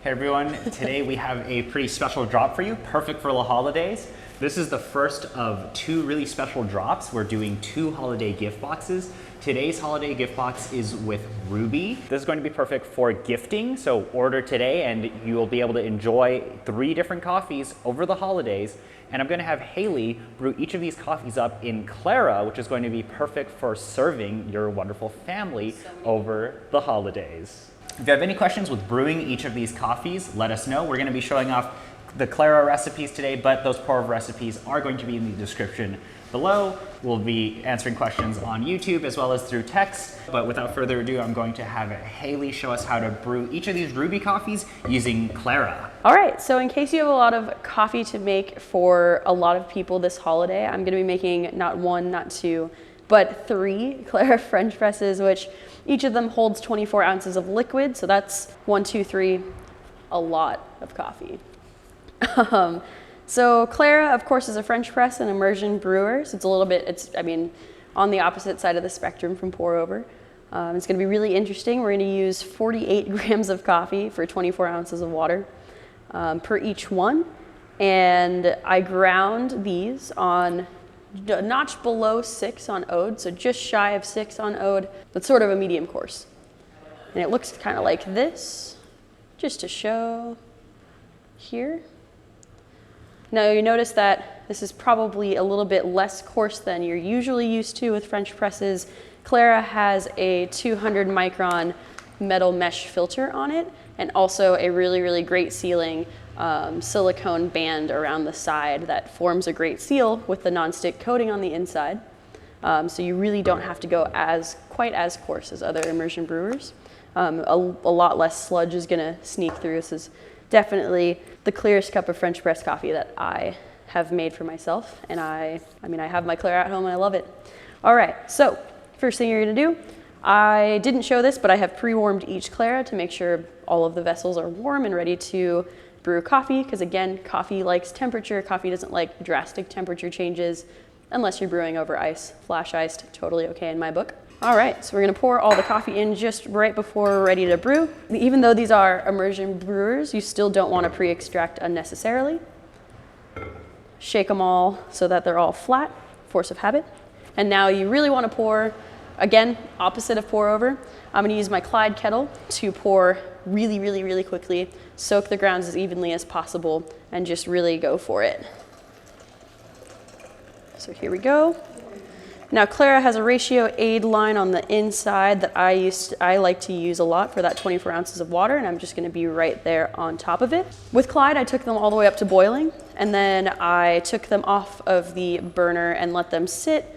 Hey everyone, today we have a pretty special drop for you, perfect for the holidays. This is the first of two really special drops. We're doing 2 holiday gift boxes. Today's holiday gift box is with Ruby. This is going to be perfect for gifting, so order today and you will be able to enjoy 3 different coffees over the holidays. And I'm going to have Hailie brew each of these coffees up in Clara, which is going to be perfect for serving your wonderful family over the holidays. If you have any questions with brewing each of these coffees, let us know. We're going to be showing off the Clara recipes today, but those pour-over recipes are going to be in the description below. We'll be answering questions on YouTube as well as through text. But without further ado, I'm going to have Hailie show us how to brew each of these Ruby coffees using Clara. All right, so in case you have a lot of coffee to make for a lot of people this holiday, I'm going to be making not 1, not 2, but 3 Clara French presses, which each of them holds 24 ounces of liquid. So that's 1, 2, 3, a lot of coffee. So Clara, of course, is a French press and immersion brewer. So it's a little bit, on the opposite side of the spectrum from pour over. It's going to be really interesting. We're going to use 48 grams of coffee for 24 ounces of water per each one. And I ground these on a notch below 6 on Ode, so just shy of 6 on Ode. That's sort of a medium course. And it looks kind of like this, just to show here. Now you notice that this is probably a little bit less coarse than you're usually used to with French presses. Clara has a 200 micron metal mesh filter on it, and also a really, really great sealing silicone band around the side that forms a great seal with the nonstick coating on the inside. So you really don't have to go quite as coarse as other immersion brewers. A lot less sludge is gonna sneak through. This is definitely the clearest cup of French press coffee that I have made for myself. And I have my Clara at home and I love it. All right, so first thing you're gonna do, I didn't show this, but I have pre-warmed each Clara to make sure all of the vessels are warm and ready to brew coffee, because again, coffee likes temperature. Coffee doesn't like drastic temperature changes unless you're brewing over ice. Flash iced, totally okay in my book. All right, so we're gonna pour all the coffee in just right before we're ready to brew. Even though these are immersion brewers, you still don't want to pre-extract unnecessarily. Shake them all so that they're all flat, force of habit. And now you really want to pour, again, opposite of pour over. I'm gonna use my Clyde kettle to pour really, really, really quickly, soak the grounds as evenly as possible, and just really go for it. So here we go. Now Clara has a ratio aid line on the inside that I like to use a lot for that 24 ounces of water, and I'm just gonna be right there on top of it. With Clyde, I took them all the way up to boiling, and then I took them off of the burner and let them sit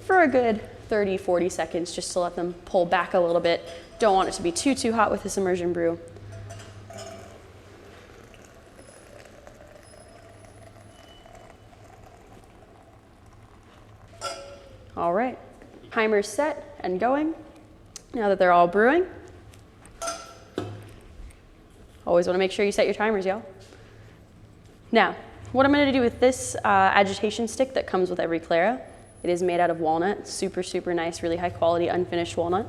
for a good 30, 40 seconds just to let them pull back a little bit. Don't want it to be too hot with this immersion brew. All right, timer's set and going. Now that they're all brewing. Always wanna make sure you set your timers, y'all. Now, what I'm gonna do with this agitation stick that comes with every Clara, it is made out of walnut, super, super nice, really high quality, unfinished walnut.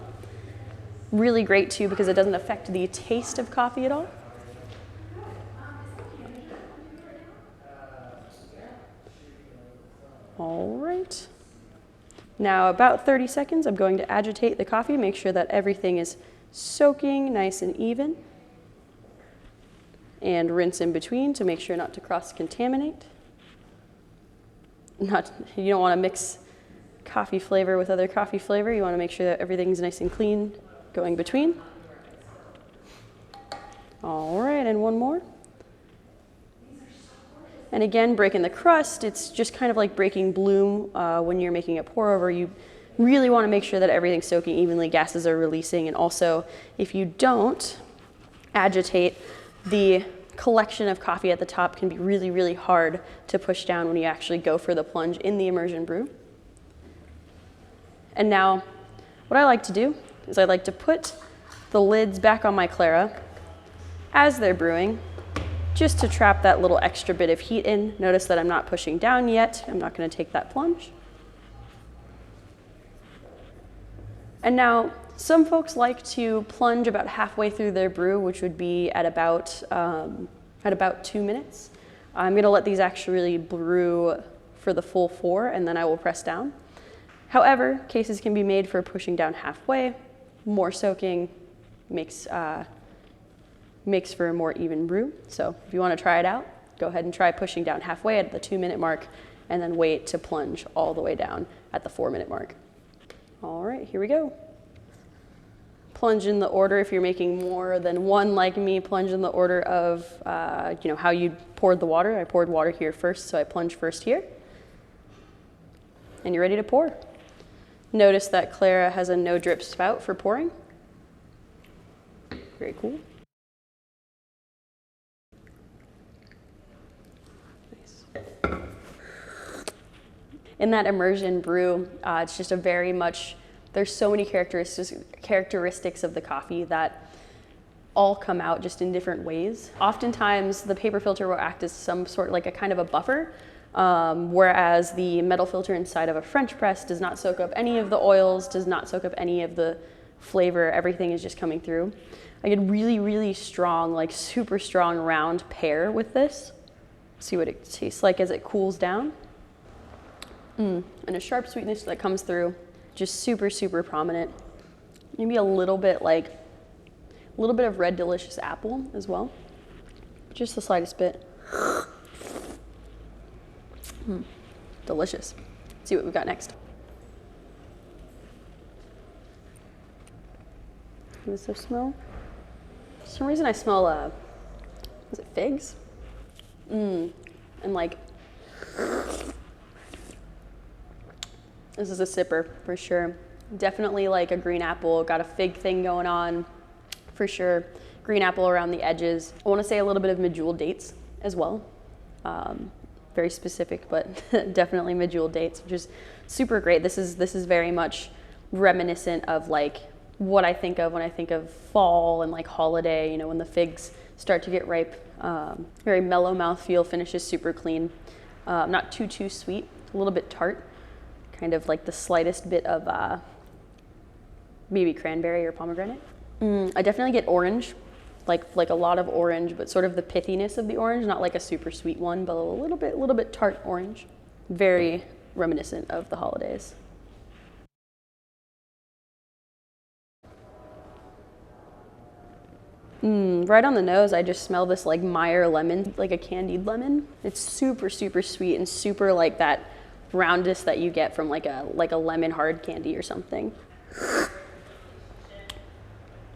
Really great too because it doesn't affect the taste of coffee at all. All right. Now about 30 seconds, I'm going to agitate the coffee, make sure that everything is soaking nice and even. And rinse in between to make sure not to cross-contaminate. You don't want to mix coffee flavor with other coffee flavor. You want to make sure that everything's nice and clean going between. All right, and one more. And again, breaking the crust, it's just kind of like breaking bloom when you're making a pour over. You really want to make sure that everything's soaking evenly, gases are releasing, and also if you don't agitate, the collection of coffee at the top can be really, really hard to push down when you actually go for the plunge in the immersion brew. And now, what I like to do is I like to put the lids back on my Clara as they're brewing, just to trap that little extra bit of heat in. Notice that I'm not pushing down yet. I'm not gonna take that plunge. And now Some folks like to plunge about halfway through their brew, which would be at about 2 minutes. I'm gonna let these actually brew for the full 4, and then I will press down. However, cases can be made for pushing down halfway. More soaking makes for a more even brew. So if you want to try it out, go ahead and try pushing down halfway at the 2-minute mark, and then wait to plunge all the way down at the 4-minute mark. All right, here we go. Plunge in the order, if you're making more than one like me, plunge in the order of how you poured the water. I poured water here first, so I plunge first here. And you're ready to pour. Notice that Clara has a no drip spout for pouring. Very cool. Nice. In that immersion brew, it's just a very much, there's so many characteristics of the coffee that all come out just in different ways. Oftentimes the paper filter will act as some sort, like a kind of a buffer, whereas the metal filter inside of a French press does not soak up any of the oils, does not soak up any of the flavor, everything is just coming through. I get really, really strong, like super strong round pear with this. See what it tastes like as it cools down. And a sharp sweetness that comes through. Just super, super prominent. Maybe a little bit of red delicious apple as well. Just the slightest bit. Delicious. Let's see what we've got next. What does this smell? For some reason I smell, is it figs? And like, this is a sipper for sure. Definitely like a green apple, got a fig thing going on for sure. Green apple around the edges. I want to say a little bit of medjool dates as well. Very specific, but definitely medjool dates, which is super great. This is very much reminiscent of like what I think of when I think of fall and like holiday, you know, when the figs start to get ripe. Very mellow mouthfeel, finishes super clean. Not too sweet, a little bit tart. Kind of like the slightest bit of maybe cranberry or pomegranate. I definitely get orange, like a lot of orange, but sort of the pithiness of the orange, not like a super sweet one, but a little bit tart orange. Very reminiscent of the holidays. Right on the nose, I just smell this like Meyer lemon, like a candied lemon. It's super, super sweet and super like that roundness that you get from like a lemon hard candy or something.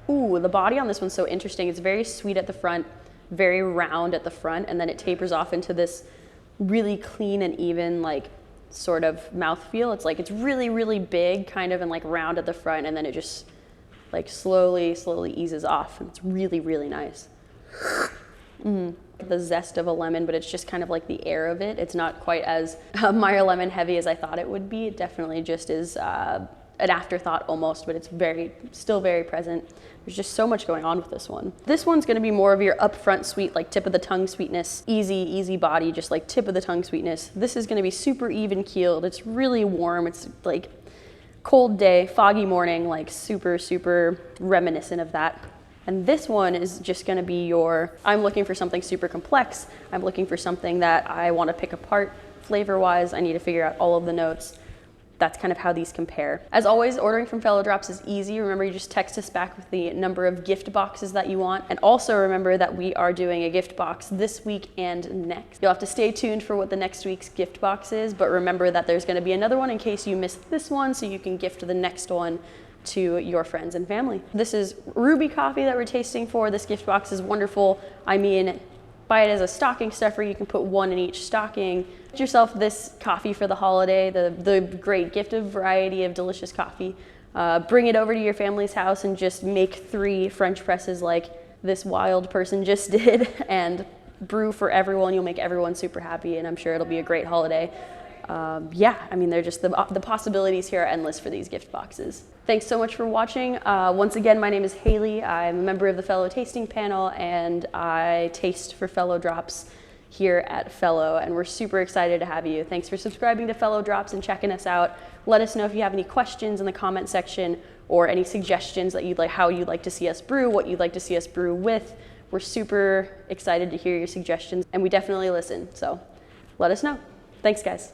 Ooh, the body on this one's so interesting. It's very sweet at the front, very round at the front, and then it tapers off into this really clean and even like sort of mouthfeel. It's like it's really, really big kind of and like round at the front, and then it just like slowly eases off, and it's really, really nice. The zest of a lemon, but it's just kind of like the air of it. It's not quite as Meyer lemon heavy as I thought it would be. It definitely just is an afterthought almost, but it's still very present. There's just so much going on with this one. This one's gonna be more of your upfront sweet, like tip of the tongue sweetness, easy body, just like tip of the tongue sweetness. This is gonna be super even keeled. It's really warm. It's like cold day, foggy morning, like super reminiscent of that. And this one is just gonna be I'm looking for something super complex. I'm looking for something that I wanna pick apart flavor-wise. I need to figure out all of the notes. That's kind of how these compare. As always, ordering from Fellow Drops is easy. Remember, you just text us back with the number of gift boxes that you want. And also remember that we are doing a gift box this week and next. You'll have to stay tuned for what the next week's gift box is, but remember that there's gonna be another one in case you missed this one, so you can gift the next one to your friends and family. This is ruby coffee that we're tasting for. This gift box is wonderful. I mean, buy it as a stocking stuffer. You can put one in each stocking. Get yourself this coffee for the holiday, the great gift of variety of delicious coffee. Bring it over to your family's house and just make 3 French presses like this wild person just did and brew for everyone. You'll make everyone super happy, and I'm sure it'll be a great holiday. Yeah, I mean, they're just the possibilities here are endless for these gift boxes. Thanks so much for watching. Once again, my name is Hailie. I'm a member of the Fellow Tasting Panel, and I taste for Fellow Drops here at Fellow, and we're super excited to have you. Thanks for subscribing to Fellow Drops and checking us out. Let us know if you have any questions in the comment section or any suggestions that you'd like, how you'd like to see us brew, what you'd like to see us brew with. We're super excited to hear your suggestions, and we definitely listen. So let us know. Thanks, guys.